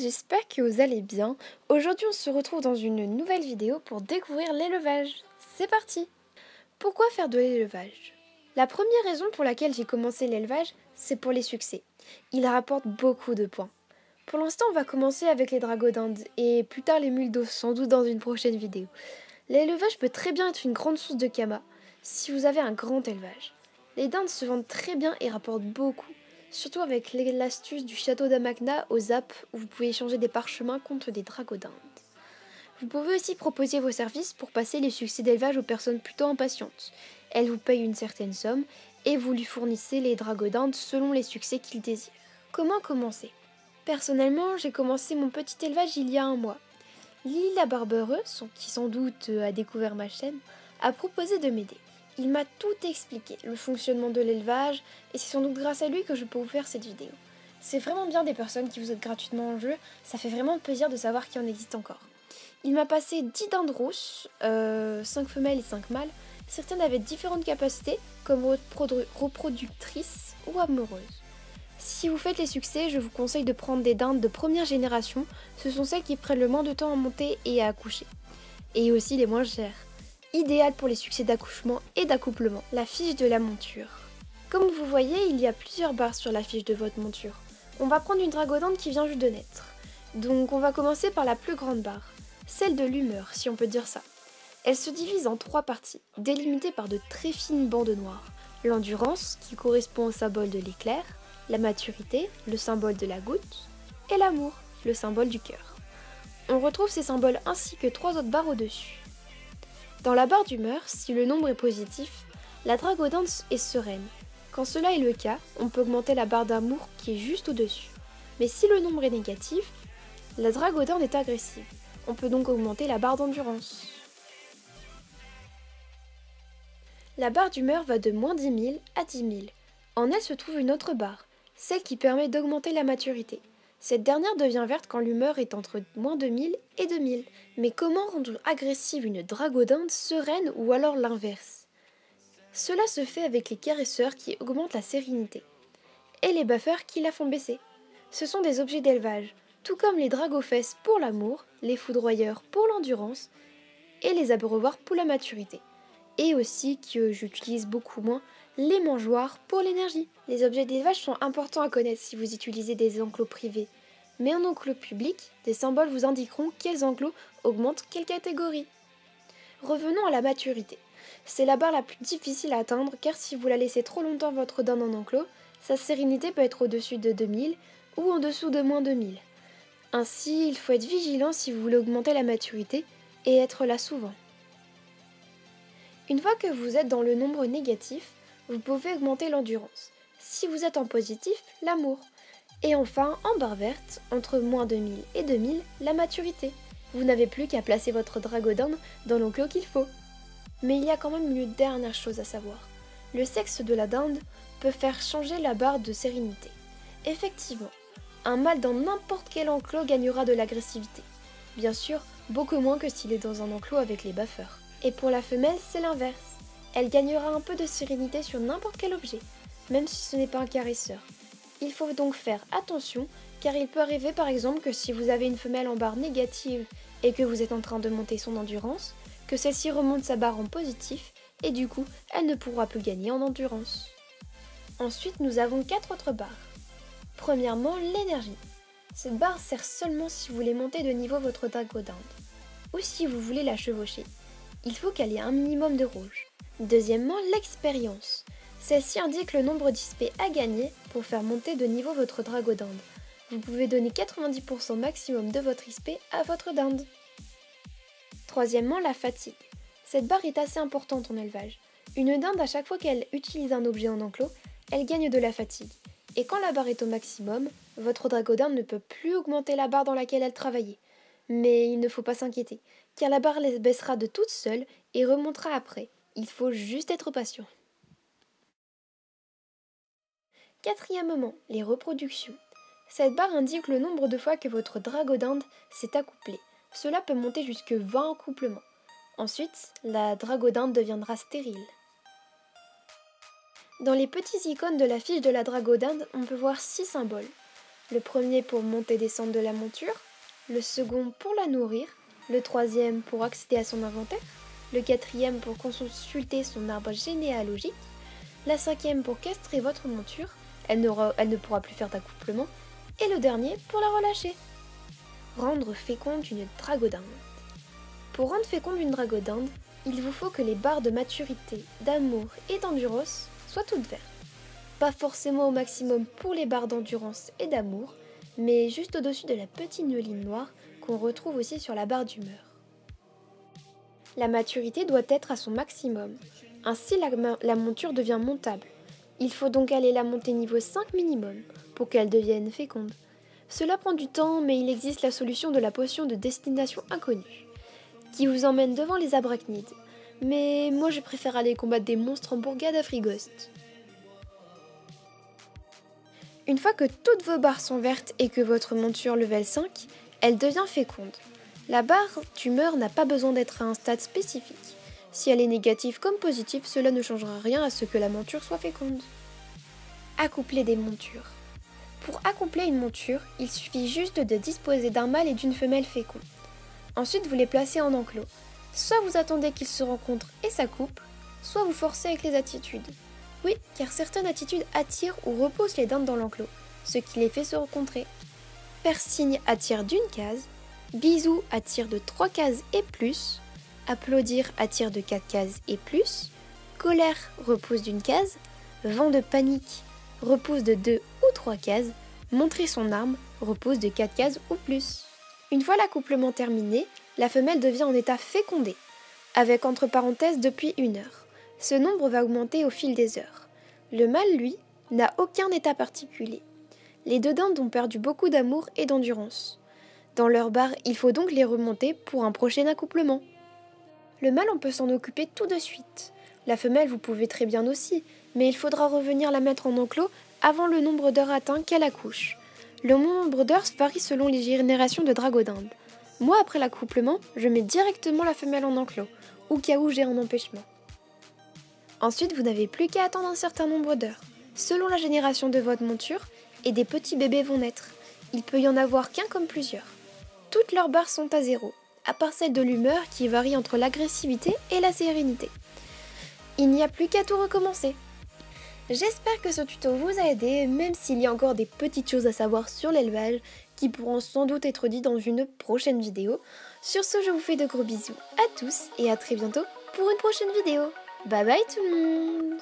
j'espère que vous allez bien. Aujourd'hui, on se retrouve dans une nouvelle vidéo pour découvrir l'élevage. C'est parti! Pourquoi faire de l'élevage? La première raison pour laquelle j'ai commencé l'élevage, c'est pour les succès. Il rapporte beaucoup de points. Pour l'instant, on va commencer avec les dragos d'Inde et plus tard les mules d'eau, sans doute dans une prochaine vidéo. L'élevage peut très bien être une grande source de kama si vous avez un grand élevage. Les dindes se vendent très bien et rapportent beaucoup. Surtout avec l'astuce du château d'Amagna aux Alpes où vous pouvez échanger des parchemins contre des dragos d'Inde. Vous pouvez aussi proposer vos services pour passer les succès d'élevage aux personnes plutôt impatientes. Elles vous payent une certaine somme et vous lui fournissez les dragos d'Inde selon les succès qu'ils désirent. Comment commencer? Personnellement, j'ai commencé mon petit élevage il y a un mois. Lily la barbereuse, qui sans doute a découvert ma chaîne, a proposé de m'aider. Il m'a tout expliqué, le fonctionnement de l'élevage, et c'est sans doute grâce à lui que je peux vous faire cette vidéo. C'est vraiment bien des personnes qui vous aident gratuitement en jeu, ça fait vraiment plaisir de savoir qu'il en existe encore. Il m'a passé 10 dindes rousses, 5 femelles et 5 mâles. Certaines avaient différentes capacités, comme reproductrices ou amoureuses. Si vous faites les succès, je vous conseille de prendre des dindes de première génération, ce sont celles qui prennent le moins de temps à monter et à accoucher. Et aussi les moins chères. Idéal pour les succès d'accouchement et d'accouplement. La fiche de la monture. Comme vous voyez, il y a plusieurs barres sur la fiche de votre monture. On va prendre une dragodante qui vient juste de naître. Donc on va commencer par la plus grande barre, celle de l'humeur, si on peut dire ça. Elle se divise en 3 parties, délimitées par de très fines bandes noires. L'endurance, qui correspond au symbole de l'éclair, la maturité, le symbole de la goutte, et l'amour, le symbole du cœur. On retrouve ces symboles ainsi que 3 autres barres au-dessus. Dans la barre d'humeur, si le nombre est positif, la dragodante est sereine. Quand cela est le cas, on peut augmenter la barre d'amour qui est juste au-dessus. Mais si le nombre est négatif, la dragodante est agressive. On peut donc augmenter la barre d'endurance. La barre d'humeur va de moins 10 000 à 10 000. En elle se trouve une autre barre, celle qui permet d'augmenter la maturité. Cette dernière devient verte quand l'humeur est entre moins 2000 et 2000. Mais comment rendre agressive une dragodante sereine ou alors l'inverse? Cela se fait avec les caresseurs qui augmentent la sérénité et les buffers qui la font baisser. Ce sont des objets d'élevage, tout comme les dragofesses pour l'amour, les foudroyeurs pour l'endurance et les abreuvoirs pour la maturité. Et aussi, que j'utilise beaucoup moins, les mangeoires pour l'énergie. Les objets d'élevage sont importants à connaître si vous utilisez des enclos privés. Mais en enclos public, des symboles vous indiqueront quels enclos augmentent quelle catégorie. Revenons à la maturité. C'est la barre la plus difficile à atteindre car si vous la laissez trop longtemps votre dinde en enclos, sa sérénité peut être au-dessus de 2000 ou en dessous de moins 2000. Ainsi, il faut être vigilant si vous voulez augmenter la maturité et être là souvent. Une fois que vous êtes dans le nombre négatif, vous pouvez augmenter l'endurance. Si vous êtes en positif, l'amour. Et enfin, en barre verte, entre moins 2000 et 2000, la maturité. Vous n'avez plus qu'à placer votre dragodinde dans l'enclos qu'il faut. Mais il y a quand même une dernière chose à savoir. Le sexe de la dinde peut faire changer la barre de sérénité. Effectivement, un mâle dans n'importe quel enclos gagnera de l'agressivité. Bien sûr, beaucoup moins que s'il est dans un enclos avec les buffers. Et pour la femelle, c'est l'inverse. Elle gagnera un peu de sérénité sur n'importe quel objet, même si ce n'est pas un caresseur. Il faut donc faire attention, car il peut arriver par exemple que si vous avez une femelle en barre négative et que vous êtes en train de monter son endurance, que celle-ci remonte sa barre en positif et du coup, elle ne pourra plus gagner en endurance. Ensuite, nous avons 4 autres barres. Premièrement, l'énergie. Cette barre sert seulement si vous voulez monter de niveau votre dragodinde, ou si vous voulez la chevaucher. Il faut qu'elle ait un minimum de rouge. Deuxièmement, l'expérience. Celle-ci indique le nombre d'XP à gagner pour faire monter de niveau votre dragodinde. Vous pouvez donner 90% maximum de votre XP à votre dinde. Troisièmement, la fatigue. Cette barre est assez importante en élevage. Une dinde, à chaque fois qu'elle utilise un objet en enclos, elle gagne de la fatigue. Et quand la barre est au maximum, votre dragodinde ne peut plus augmenter la barre dans laquelle elle travaillait. Mais il ne faut pas s'inquiéter, car la barre baissera de toute seule et remontera après. Il faut juste être patient. Quatrièmement, les reproductions. Cette barre indique le nombre de fois que votre dragodinde s'est accouplée. Cela peut monter jusque 20 accouplements. Ensuite, la dragodinde deviendra stérile. Dans les petits icônes de la fiche de la dragodinde, on peut voir 6 symboles. Le premier pour monter et descendre de la monture, le second pour la nourrir, le troisième pour accéder à son inventaire, le quatrième pour consulter son arbre généalogique, la cinquième pour castrer votre monture, elle ne pourra plus faire d'accouplement, et le dernier pour la relâcher. Rendre féconde une dragodinde. Pour rendre féconde une dragodinde, il vous faut que les barres de maturité, d'amour et d'endurance soient toutes vertes. Pas forcément au maximum pour les barres d'endurance et d'amour, mais juste au-dessus de la petite ligne noire qu'on retrouve aussi sur la barre d'humeur. La maturité doit être à son maximum, ainsi la monture devient montable. Il faut donc aller la monter niveau 5 minimum pour qu'elle devienne féconde. Cela prend du temps, mais il existe la solution de la potion de destination inconnue, qui vous emmène devant les arachnides. Mais moi je préfère aller combattre des monstres en bourgade à Frigost. Une fois que toutes vos barres sont vertes et que votre monture level 5, elle devient féconde. La barre d'humeur n'a pas besoin d'être à un stade spécifique. Si elle est négative comme positive, cela ne changera rien à ce que la monture soit féconde. Accoupler des montures. Pour accoupler une monture, il suffit juste de disposer d'un mâle et d'une femelle féconde. Ensuite, vous les placez en enclos. Soit vous attendez qu'ils se rencontrent et s'accouplent, soit vous forcez avec les attitudes. Oui, car certaines attitudes attirent ou repoussent les dindes dans l'enclos, ce qui les fait se rencontrer. Persigne attire d'une case, bisou attire de 3 cases et plus, applaudir attire de 4 cases et plus, colère repousse d'une case, vent de panique repousse de 2 ou 3 cases, montrer son arme repousse de 4 cases ou plus. Une fois l'accouplement terminé, la femelle devient en état fécondé, avec entre parenthèses depuis 1 heure. Ce nombre va augmenter au fil des heures. Le mâle, lui, n'a aucun état particulier. Les deux dindes ont perdu beaucoup d'amour et d'endurance. Dans leur barre, il faut donc les remonter pour un prochain accouplement. Le mâle, on peut s'en occuper tout de suite. La femelle, vous pouvez très bien aussi, mais il faudra revenir la mettre en enclos avant le nombre d'heures atteint qu'elle accouche. Le nombre d'heures varie selon les générations de dragodindes. Moi, après l'accouplement, je mets directement la femelle en enclos, au cas où j'ai un empêchement. Ensuite, vous n'avez plus qu'à attendre un certain nombre d'heures. Selon la génération de votre monture, et des petits bébés vont naître. Il peut y en avoir qu'un comme plusieurs. Toutes leurs barres sont à 0, à part celle de l'humeur qui varie entre l'agressivité et la sérénité. Il n'y a plus qu'à tout recommencer. J'espère que ce tuto vous a aidé, même s'il y a encore des petites choses à savoir sur l'élevage qui pourront sans doute être dites dans une prochaine vidéo. Sur ce, je vous fais de gros bisous à tous et à très bientôt pour une prochaine vidéo. Bye bye tout le monde!